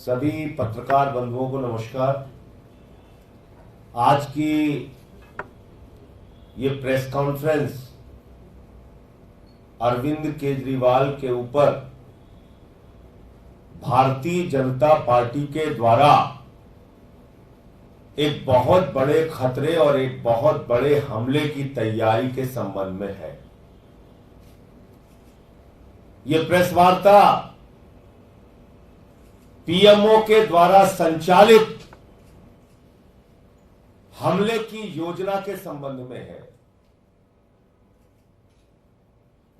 सभी पत्रकार बंधुओं को नमस्कार। आज की ये प्रेस कॉन्फ्रेंस अरविंद केजरीवाल के ऊपर भारतीय जनता पार्टी के द्वारा एक बहुत बड़े खतरे और एक बहुत बड़े हमले की तैयारी के संबंध में है। ये प्रेस वार्ता पीएमओ के द्वारा संचालित हमले की योजना के संबंध में है।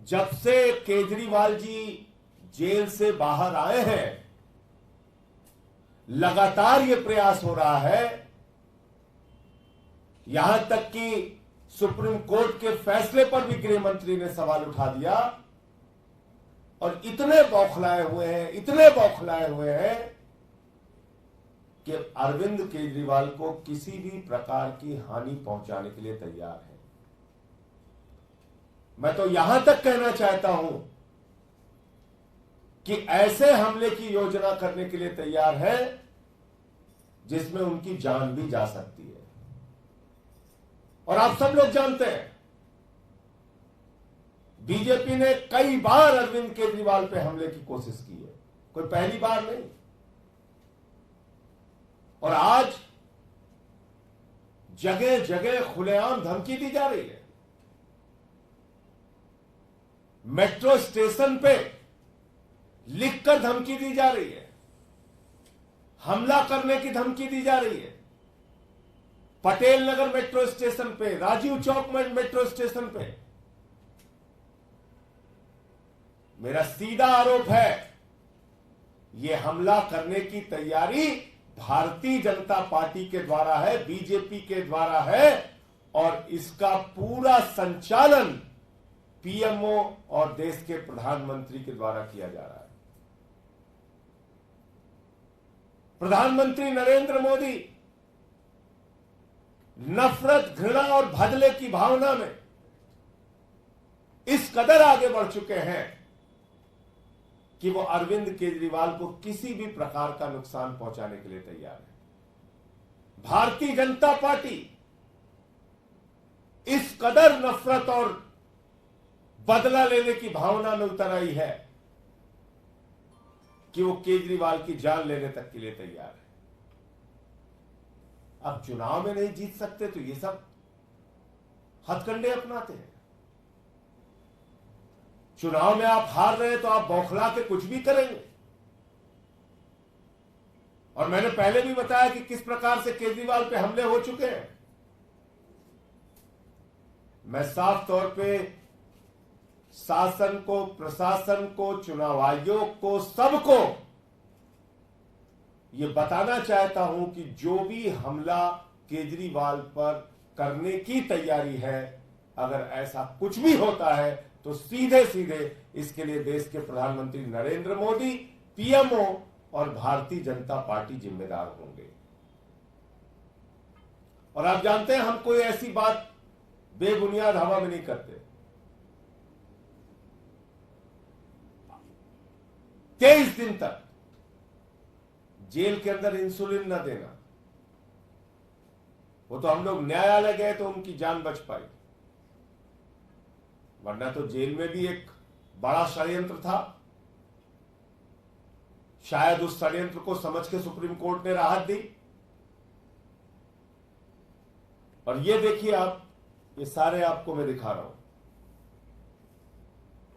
जब से केजरीवाल जी जेल से बाहर आए हैं, लगातार यह प्रयास हो रहा है, यहां तक कि सुप्रीम कोर्ट के फैसले पर भी गृह मंत्री ने सवाल उठा दिया और इतने बौखलाए हुए हैं कि अरविंद केजरीवाल को किसी भी प्रकार की हानि पहुंचाने के लिए तैयार है। मैं तो यहां तक कहना चाहता हूं कि ऐसे हमले की योजना करने के लिए तैयार है जिसमें उनकी जान भी जा सकती है। और आप सब लोग जानते हैं, बीजेपी ने कई बार अरविंद केजरीवाल पे हमले की कोशिश की है, कोई पहली बार नहीं। और आज जगह जगह खुलेआम धमकी दी जा रही है। मेट्रो स्टेशन पे लिखकर धमकी दी जा रही है, हमला करने की धमकी दी जा रही है। पटेल नगर मेट्रो स्टेशन पे, राजीव चौक मेट्रो स्टेशन पे। मेरा सीधा आरोप है, यह हमला करने की तैयारी भारतीय जनता पार्टी के द्वारा है, बीजेपी के द्वारा है और इसका पूरा संचालन पीएमओ और देश के प्रधानमंत्री के द्वारा किया जा रहा है। प्रधानमंत्री नरेंद्र मोदी नफरत, घृणा और बदले की भावना में इस कदर आगे बढ़ चुके हैं कि वो अरविंद केजरीवाल को किसी भी प्रकार का नुकसान पहुंचाने के लिए तैयार है। भारतीय जनता पार्टी इस कदर नफरत और बदला लेने की भावना में उतर आई है कि वो केजरीवाल की जान लेने तक के लिए तैयार है। अब चुनाव में नहीं जीत सकते तो ये सब हथकंडे अपनाते हैं। चुनाव में आप हार रहे हैं तो आप बौखला के कुछ भी करेंगे। और मैंने पहले भी बताया कि किस प्रकार से केजरीवाल पे हमले हो चुके हैं। मैं साफ तौर पे शासन को, प्रशासन को, चुनाव आयोग को, सबको यह बताना चाहता हूं कि जो भी हमला केजरीवाल पर करने की तैयारी है, अगर ऐसा कुछ भी होता है तो सीधे सीधे इसके लिए देश के प्रधानमंत्री नरेंद्र मोदी, पीएमओ और भारतीय जनता पार्टी जिम्मेदार होंगे। और आप जानते हैं, हम कोई ऐसी बात बेबुनियाद हवा में नहीं करते। 23 दिन तक जेल के अंदर इंसुलिन न देना, वो तो हम लोग न्यायालय गए तो उनकी जान बच पाई, वरना तो जेल में भी एक बड़ा षड्यंत्र था। शायद उस षड्यंत्र को समझ के सुप्रीम कोर्ट ने राहत दी। और ये देखिए आप, ये सारे आपको मैं दिखा रहा हूं,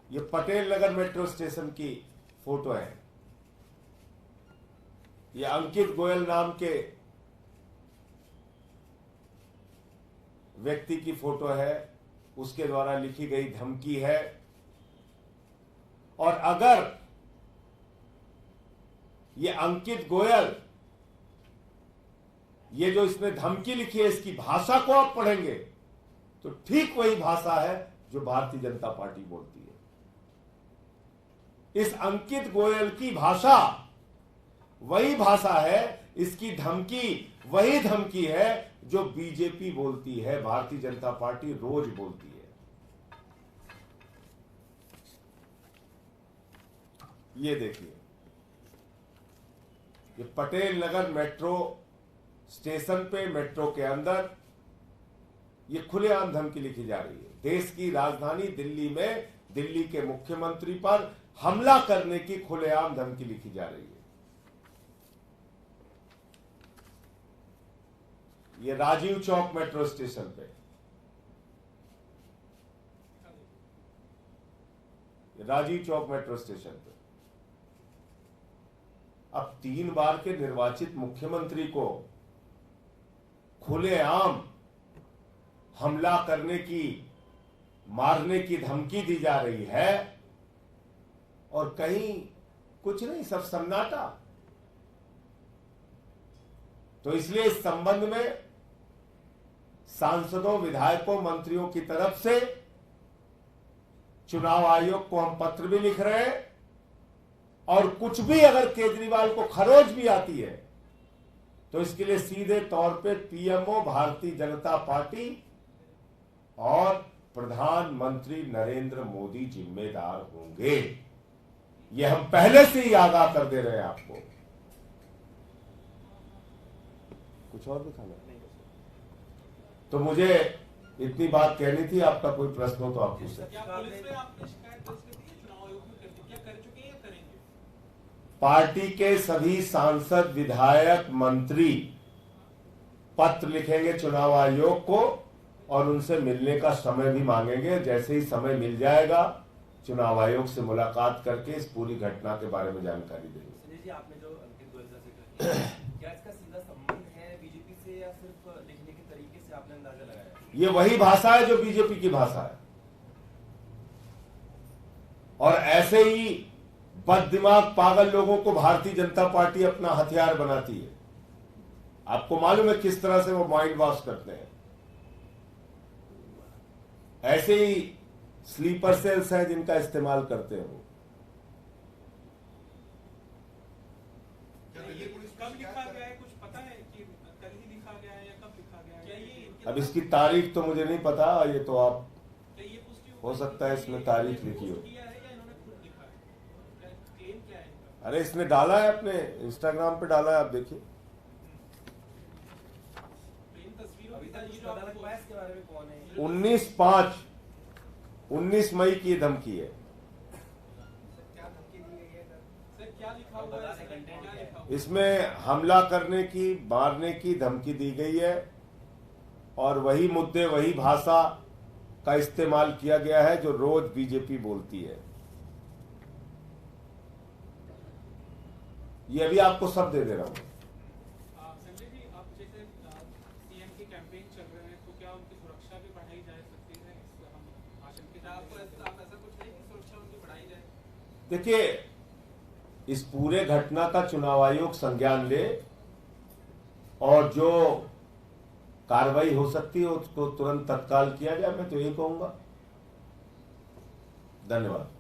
ये पटेल नगर मेट्रो स्टेशन की फोटो है। ये अंकित गोयल नाम के व्यक्ति की फोटो है, उसके द्वारा लिखी गई धमकी है। और अगर ये अंकित गोयल, ये जो इसने धमकी लिखी है, इसकी भाषा को आप पढ़ेंगे तो ठीक वही भाषा है जो भारतीय जनता पार्टी बोलती है। इस अंकित गोयल की भाषा वही भाषा है, इसकी धमकी वही धमकी है जो बीजेपी बोलती है, भारतीय जनता पार्टी रोज बोलती है। ये देखिए, ये पटेल नगर मेट्रो स्टेशन पे, मेट्रो के अंदर ये खुलेआम धमकी लिखी जा रही है। देश की राजधानी दिल्ली में दिल्ली के मुख्यमंत्री पर हमला करने की खुलेआम धमकी लिखी जा रही है। ये राजीव चौक मेट्रो स्टेशन पे, राजीव चौक मेट्रो स्टेशन पे अब 3 बार के निर्वाचित मुख्यमंत्री को खुलेआम हमला करने की, मारने की धमकी दी जा रही है और कहीं कुछ नहीं, सब सन्नाटा। तो इसलिए इस संबंध में सांसदों, विधायकों, मंत्रियों की तरफ से चुनाव आयोग को हम पत्र भी लिख रहे हैं और कुछ भी अगर केजरीवाल को खरोच भी आती है तो इसके लिए सीधे तौर पे पीएमओ भारतीय जनता पार्टी और प्रधानमंत्री नरेंद्र मोदी जिम्मेदार होंगे। यह हम पहले से ही आगाह कर दे रहे हैं आपको। कुछ और दिखाना नहीं। तो मुझे इतनी बात कहनी थी। आपका कोई प्रश्न हो तो आप पूछ सकते हैं। पार्टी के सभी सांसद, विधायक, मंत्री पत्र लिखेंगे चुनाव आयोग को और उनसे मिलने का समय भी मांगेंगे। जैसे ही समय मिल जाएगा चुनाव आयोग से मुलाकात करके इस पूरी घटना के बारे में जानकारी देंगे। संजय जी, आपने जो अंकित गोयल का जिक्र किया, क्या इसका सीधा संबंध है बीजेपी से या सिर्फ लिखने के तरीके से आपने अंदाजा लगाया? ये वही भाषा है जो बीजेपी की भाषा है और ऐसे ही बददिमाग पागल लोगों को भारतीय जनता पार्टी अपना हथियार बनाती है। आपको मालूम है किस तरह से वो माइंड वॉश करते हैं। ऐसे ही स्लीपर सेल्स हैं जिनका इस्तेमाल करते हैं वो। कब लिखा गया है कुछ पता है कि कल ही लिखा गया है या कब लिखा गया है? क्या ये अब इसकी तारीख तो मुझे नहीं पता, ये तो आप हो सकता है इसमें तारीख लिखी हो। अरे इसने डाला है, अपने इंस्टाग्राम पे डाला है, आप देखिए। अभी तक कुछ पता लग पाया इसके बारे में कौन है? 19 मई की धमकी है। क्या धमकी दी गई है? सर क्या लिखा हुआ है? कंटेंट क्या लिखा हुआ है? इसमें हमला करने की, मारने की धमकी दी गई है और वही मुद्दे, वही भाषा का इस्तेमाल किया गया है जो रोज बीजेपी बोलती है। ये अभी आपको सब दे दे रहा हूं। संजय जी, आप जैसे सीएम की कैंपेन चल रहे हैं तो क्या उनकी सुरक्षा भी बढ़ाई जा सकती है? हम आशंकित आपको ऐसा कुछ नहीं कि सुरक्षा उनकी बढ़ाई जाए? देखिए, इस पूरे घटना का चुनाव आयोग संज्ञान ले और जो कार्रवाई हो सकती है उसको तुरंत तत्काल किया जाए, मैं तो यही कहूंगा। धन्यवाद।